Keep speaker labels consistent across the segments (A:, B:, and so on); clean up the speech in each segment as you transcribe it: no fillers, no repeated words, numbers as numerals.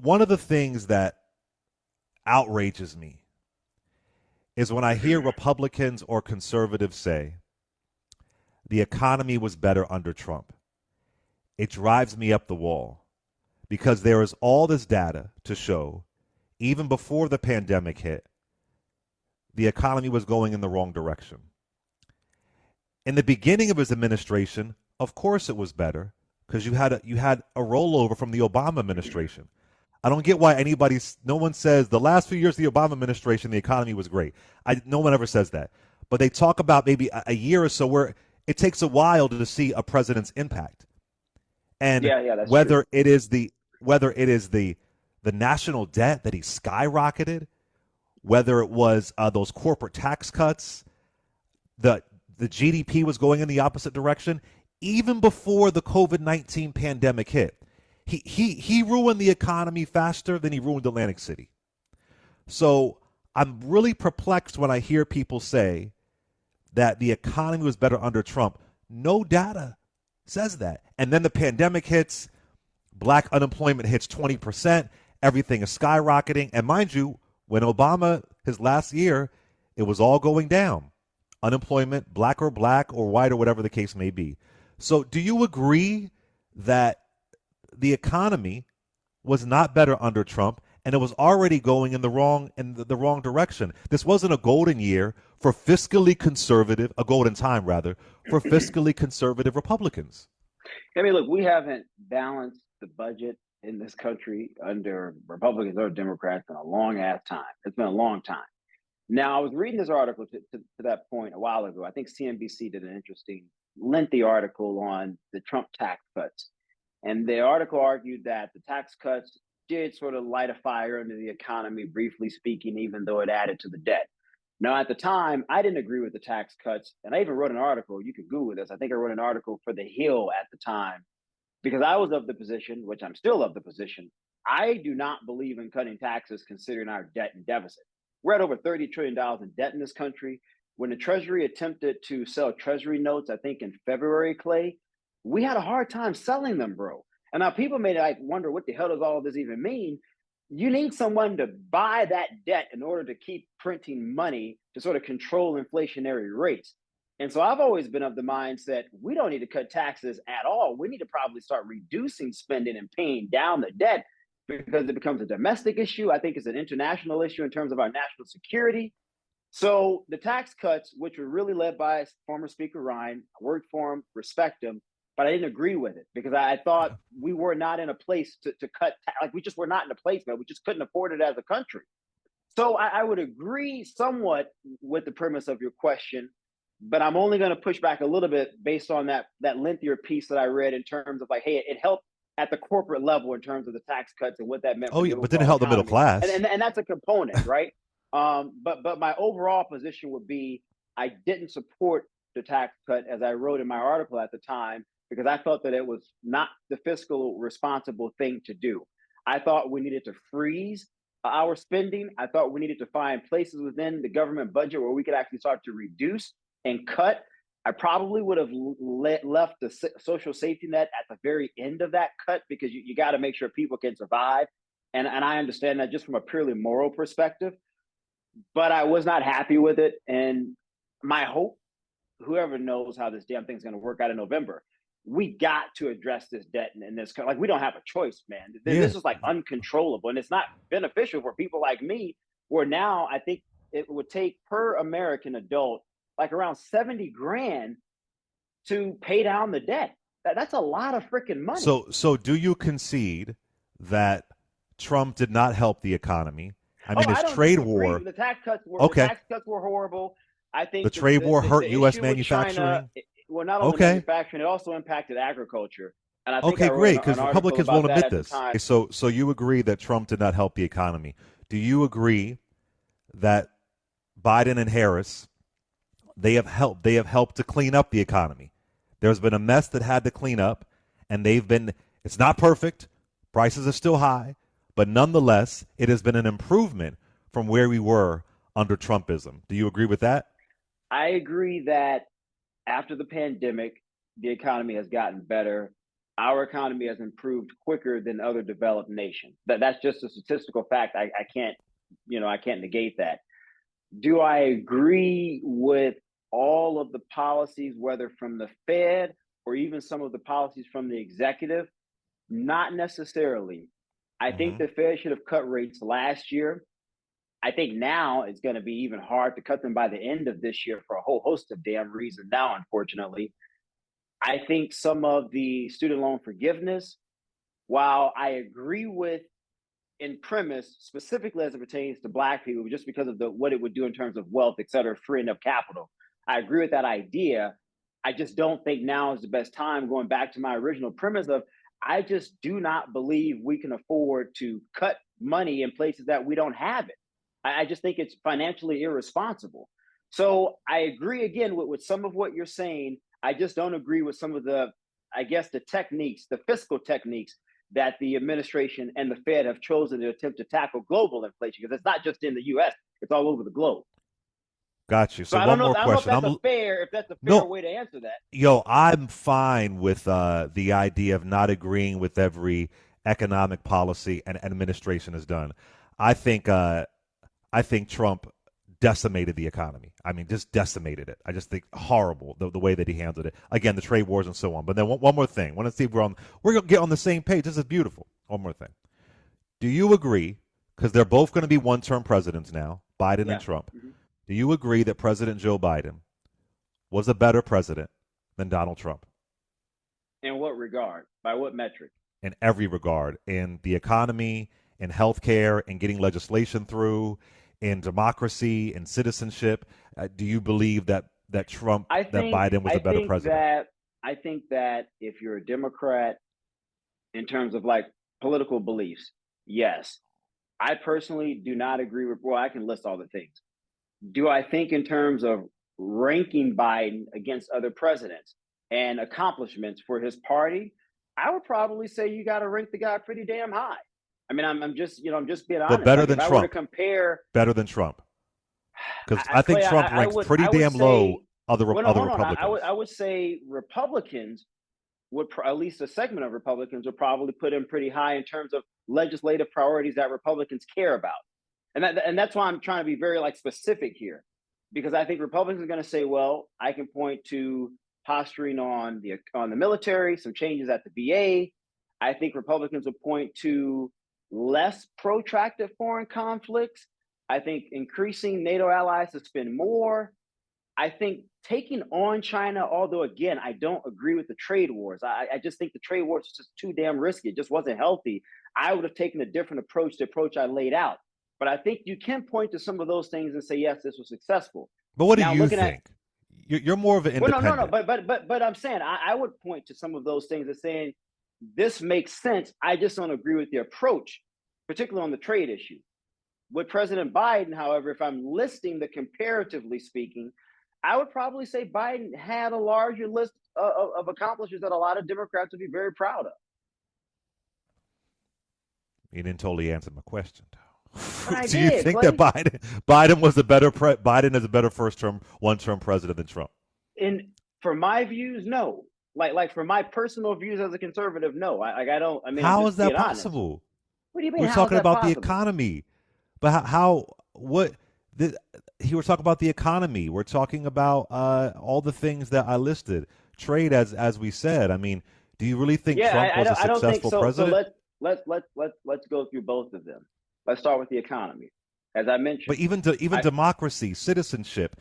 A: one of the things that outrages me is when I hear Republicans or conservatives say the economy was better under Trump. It drives me up the wall because there is all this data to show, even before the pandemic hit, the economy was going in the wrong direction. In the beginning of his administration, of course it was better because you had a rollover from the Obama administration. I don't get why no one says the last few years of the Obama administration, the economy was great. No one ever says that. But they talk about maybe a year or so where it takes a while to see a president's impact. And
B: Yeah, that's true.
A: whether it is the national debt that he skyrocketed, whether it was those corporate tax cuts, the the GDP was going in the opposite direction even before the COVID-19 pandemic hit. He ruined the economy faster than he ruined Atlantic City. So I'm really perplexed when I hear people say that the economy was better under Trump. No data says that. And then the pandemic hits, black unemployment hits 20%, everything is skyrocketing. And mind you, when Obama, his last year, it was all going down. Unemployment, black or white or whatever the case may be. So do you agree that the economy was not better under Trump and it was already going in the wrong direction? This wasn't a golden year for fiscally conservative, a golden time rather, for fiscally conservative Republicans.
B: I mean, look, we haven't balanced the budget in this country under Republicans or Democrats in a long ass time. It's been a long time. Now, I was reading this article to that point a while ago. I think CNBC did an interesting, lengthy article on the Trump tax cuts. And the article argued that the tax cuts did sort of light a fire under the economy, briefly speaking, even though it added to the debt. Now, at the time, I didn't agree with the tax cuts. And I even wrote an article. You could Google this. I think I wrote an article for The Hill at the time because I was of the position, which I'm still of the position, I do not believe in cutting taxes considering our debt and deficit. We're at over $30 trillion in debt in this country. When the Treasury attempted to sell Treasury notes, I think in February, Clay, we had a hard time selling them, bro. And now people may like wonder what the hell does all of this even mean? You need someone to buy that debt in order to keep printing money to sort of control inflationary rates. And so I've always been of the mindset we don't need to cut taxes at all. We need to probably start reducing spending and paying down the debt because it becomes a domestic issue. I think it's an international issue in terms of our national security. So the tax cuts, which were really led by former Speaker Ryan, I worked for him, respect him, but I didn't agree with it because I thought we were not in a place to cut. Like we just were not in a place, man. We just couldn't afford it as a country. So I would agree somewhat with the premise of your question, but I'm only going to push back a little bit based on that lengthier piece that I read in terms of like, hey, it helped at the corporate level in terms of the tax cuts and what that meant
A: Oh
B: for
A: yeah,
B: the
A: but didn't
B: overall
A: help the middle
B: economy. And,
A: class.
B: and, and that's a component, right? But my overall position would be I didn't support the tax cut as I wrote in my article at the time because I felt that it was not the fiscal responsible thing to do. I thought we needed to freeze our spending. I thought we needed to find places within the government budget where we could actually start to reduce and cut. I probably would have left the social safety net at the very end of that cut because you got to make sure people can survive. And I understand that just from a purely moral perspective, but I was not happy with it. And my hope, whoever knows how this damn thing's going to work out in November, we got to address this debt in this. Like, we don't have a choice, man.
A: Yeah.
B: This is like uncontrollable. And it's not beneficial for people like me, where now I think it would take per American adult like around 70 grand to pay down the debt. That's a lot of freaking money.
A: So do you concede that Trump did not help the economy? I
B: Oh,
A: mean,
B: I
A: his
B: don't
A: trade
B: disagree.
A: war.
B: The
A: Okay,
B: tax cuts were horrible. I
A: the
B: think
A: trade war hurt
B: the
A: U.S.
B: issue with China,
A: manufacturing.
B: well, not only
A: Okay,
B: manufacturing, it also impacted agriculture. And I think I
A: okay,
B: wrote
A: great.
B: an
A: Because
B: article
A: Republicans
B: about
A: won't
B: that
A: admit
B: at the
A: this.
B: time.
A: Okay, so you agree that Trump did not help the economy? Do you agree that Biden and Harris they have helped to clean up the economy? There's been a mess that had to clean up, and they've been. It's not perfect. Prices are still high, but nonetheless, it has been an improvement from where we were under Trumpism. Do you agree with that?
B: I agree that after the pandemic, the economy has gotten better. our economy has improved quicker than other developed nations. That's just a statistical fact. I can't, I can't negate that. Do I agree with all of the policies, whether from the Fed or even some of the policies from the executive? Not necessarily. I think
A: Hmm.
B: the Fed should have cut rates last year. I think now it's going to be even hard to cut them by the end of this year for a whole host of damn reasons now, unfortunately. I think some of the student loan forgiveness, while I agree with in premise, specifically as it pertains to Black people, just because of the what it would do in terms of wealth, et cetera, freeing up capital. I agree with that idea. I just don't think now is the best time. Going back to my original premise of, I just do not believe we can afford to cut money in places that we don't have it. I just think it's financially irresponsible. So I agree again with some of what you're saying. I just don't agree with some of the, I guess, the techniques, the fiscal techniques that the administration and the Fed have chosen to attempt to tackle global inflation, because it's not just in the U.S., it's all over the globe.
A: Got you.
B: So
A: So one more
B: I don't know
A: question.
B: if that's a fair
A: No,
B: way to answer that.
A: yo, I'm fine with the idea of not agreeing with every economic policy and administration has done. I think I think Trump decimated the economy. I mean, just decimated it. I just think horrible the way that he handled it. Again, the trade wars and so on. But then one more thing. I want to see if we're gonna get on the same page. This is beautiful. One more thing. Do you agree? Because they're both going to be one-term presidents now, Biden and
B: Yeah.
A: Trump.
B: Mm-hmm.
A: Do you agree that President Joe Biden was a better president than Donald Trump
B: In what regard? By what metric?
A: in every regard, in the economy, in healthcare, in getting legislation through, in democracy, in citizenship? Do you believe that Biden was a better president?
B: I think that if you're a Democrat in terms of like political beliefs, yes. I personally do not agree with. Well, I can list all the things. Do I think in terms of ranking Biden against other presidents and accomplishments for his party? I would probably say you got to rank the guy pretty damn high. I mean, I'm just, I'm just being
A: But
B: honest.
A: better
B: Like if
A: than
B: I were to
A: Trump.
B: compare,
A: Better than Trump. Because I think
B: Clay,
A: Trump ranks pretty
B: I would
A: damn low
B: say, well, no,
A: other
B: hold on.
A: Republicans.
B: I would say Republicans would, at least a segment of Republicans would probably put him pretty high in terms of legislative priorities that Republicans care about. And that's why I'm trying to be very like specific here, because I think Republicans are going to say, well, I can point to posturing on the military, some changes at the VA. I think Republicans will point to less protracted foreign conflicts. I think increasing NATO allies to spend more. I think taking on China, although again, I don't agree with the trade wars. I just think the trade wars is just too damn risky. It just wasn't healthy. I would have taken a different approach, the approach I laid out. But I think you can point to some of those things and say, yes, this was successful.
A: But what do
B: Now,
A: you
B: looking at,
A: think? You're more of an
B: well, no,
A: independent.
B: but I'm saying I would point to some of those things and saying this makes sense. I just don't agree with the approach, particularly on the trade issue. With President Biden, however, if I'm listing the comparatively speaking, I would probably say Biden had a larger list of accomplishments that a lot of Democrats would be very proud of.
A: You didn't totally answer my question,
B: But
A: though.
B: I
A: Do you
B: did,
A: think that
B: Clay.
A: Biden is a better first term, one term president than Trump?
B: And for my views, no. Like for my personal views as a conservative, no. I don't. I mean, I'm
A: How
B: just
A: is that
B: being honest.
A: possible?
B: What do you mean?
A: We're
B: How is
A: talking
B: that
A: about the
B: possible?
A: economy, but what? The, we're talking about the economy. We're talking about all the things that I listed. Trade, as we said. I mean, do you really think
B: Yeah,
A: Trump was a
B: I don't think
A: successful
B: so. So
A: president?
B: let's go through both of them. Let's start with the economy, as I
A: But
B: mentioned.
A: even
B: I
A: democracy, citizenship,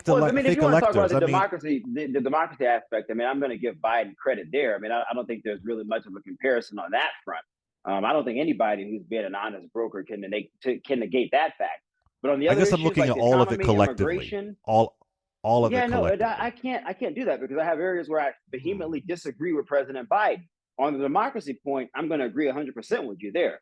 B: Well, I mean, if
A: fake
B: you want to talk about
A: electors. I mean,
B: the democracy aspect, I mean, I'm going to give Biden credit there. I mean, I don't think there's really much of a comparison on that front. I don't think anybody who's been an honest broker can negate that fact. But on the
A: I
B: other
A: guess I'm
B: issues
A: looking
B: like
A: at
B: the
A: all of it
B: economy,
A: collectively.
B: immigration,
A: All of it
B: yeah, no,
A: collectively.
B: I can't do that because I have areas where I
A: Hmm.
B: vehemently disagree with President Biden. On the democracy point, I'm going to agree 100% with you there.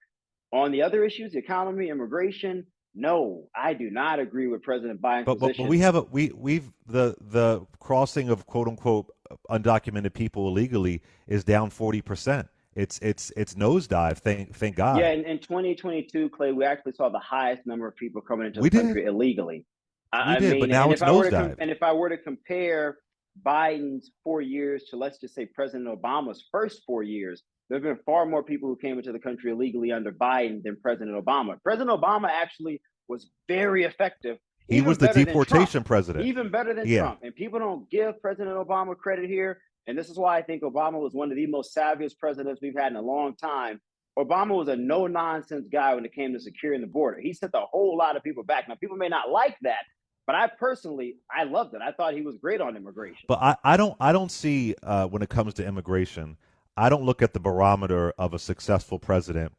B: On the other issues, economy, immigration, no, I do not agree with President Biden's
A: But we
B: position.
A: have we've the crossing of quote unquote undocumented people illegally is down 40%. It's nosedive. Thank
B: Yeah,
A: God.
B: in 2022, Clay, we actually saw the highest number of people coming into the
A: We did.
B: country illegally.
A: We
B: I
A: did, but
B: mean,
A: now
B: and
A: it's nosedive.
B: if I were to compare Biden's 4 years to, let's just say, President Obama's first 4 years, there have been far more people who came into the country illegally under Biden than President Obama. President Obama actually was very effective,
A: He was
B: even
A: the
B: better than Trump,
A: deportation president.
B: even better than
A: Yeah.
B: Trump. And people don't give President Obama credit here. And this is why I think Obama was one of the most savviest presidents we've had in a long time. Obama was a no nonsense guy when it came to securing the border. He sent a whole lot of people back. Now, people may not like that, but I personally, I loved it. I thought he was great on immigration.
A: But I don't see when it comes to immigration, I don't look at the barometer of a successful president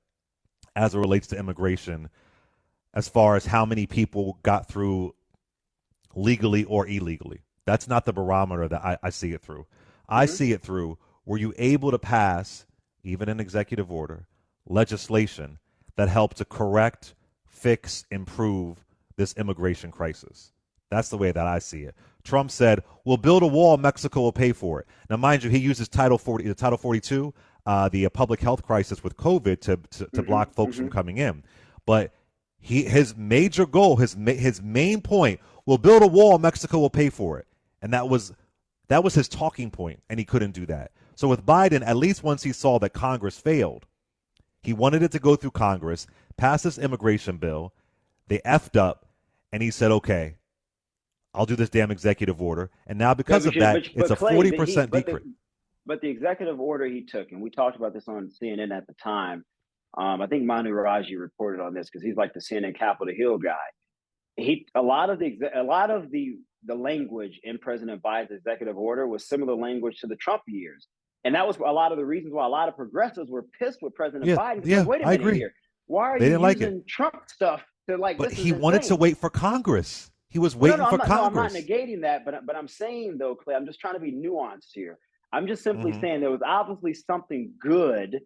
A: as it relates to immigration, as far as how many people got through legally or illegally. That's not the barometer that I see it through. I see it through, were you able to pass, even an executive order, legislation that helped to correct, fix, improve this immigration crisis? That's the way that I see it. Trump said, "We'll build a wall. Mexico will pay for it." Now, mind you, he uses Title 40, Title 42, the public health crisis with COVID, to block folks from coming in. But his major goal, his main point, "We'll build a wall. Mexico will pay for it," and that was his talking point, and he couldn't do that. So with Biden, at least once he saw that Congress failed, he wanted it to go through Congress, pass this immigration bill. They effed up, and he said, "Okay, I'll do this damn executive order." And now because of that, it's a 40% decrease.
B: But the executive order he took, and we talked about this on CNN at the time. I think Manu Raji reported on this because he's like the CNN Capitol Hill guy. A lot of the language in President Biden's executive order was similar language to the Trump years. And that was a lot of the reasons why a lot of progressives were pissed with President Biden.
A: Yeah,
B: Like, wait a
A: I
B: minute
A: agree.
B: here. Why are
A: They
B: you
A: didn't like
B: using
A: it.
B: Trump stuff to like
A: But
B: this
A: he
B: is
A: wanted to
B: insane?
A: wait for Congress. He was waiting for Congress.
B: I'm not negating that, but I'm saying though, Clay, I'm just trying to be nuanced here. I'm just simply saying there was obviously something good,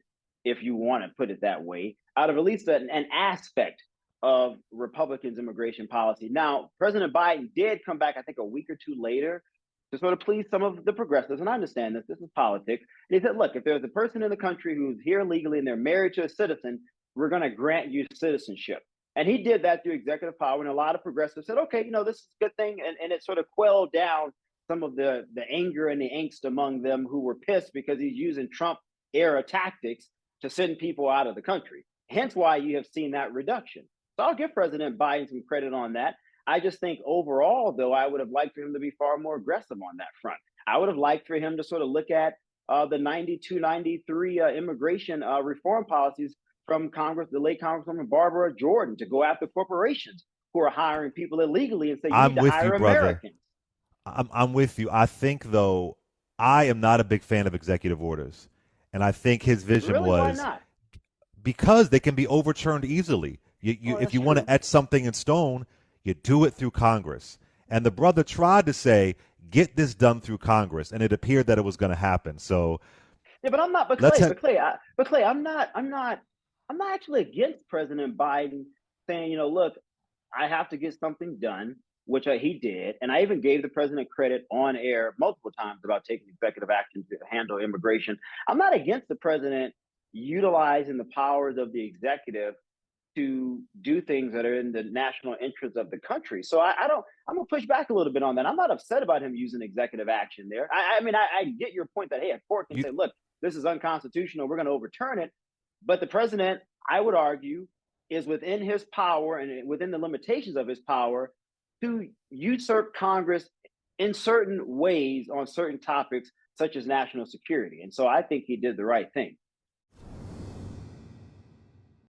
B: if you want to put it that way, out of at least an aspect of Republicans' immigration policy. Now, President Biden did come back, I think, a week or two later to sort of please some of the progressives, and I understand this. This is politics. And he said, look, if there's a person in the country who's here legally and they're married to a citizen, we're going to grant you citizenship. And he did that through executive power. And a lot of progressives said, okay, this is a good thing. And it sort of quelled down some of the anger and the angst among them who were pissed because he's using Trump era tactics to send people out of the country. Hence why you have seen that reduction. So I'll give President Biden some credit on that. I just think overall, though, I would have liked for him to be far more aggressive on that front. I would have liked for him to sort of look at the 92, 93 immigration reform policies from Congress, the late Congresswoman Barbara Jordan, to go after corporations who are hiring people illegally and say, you need to hire Americans.
A: I'm with you. I think, though, I am not a big fan of executive orders. And I think his vision was,
B: why not?
A: Because they can be overturned easily. If you want to etch something in stone, you do it through Congress. And the brother tried to say, get this done through Congress, and it appeared that it was going to happen. So,
B: yeah, but I'm not. But Clay, I'm not actually against President Biden saying, look, I have to get something done, which he did, and I even gave the president credit on air multiple times about taking executive action to handle immigration. I'm not against the president utilizing the powers of the executive to do things that are in the national interest of the country. So I'm gonna push back a little bit on that. I'm not upset about him using executive action there. I mean, I get your point that, hey, a court can say, look, this is unconstitutional, we're gonna overturn it. But the president, I would argue, is within his power and within the limitations of his power to usurp Congress in certain ways on certain topics, such as national security. And so I think he did the right thing.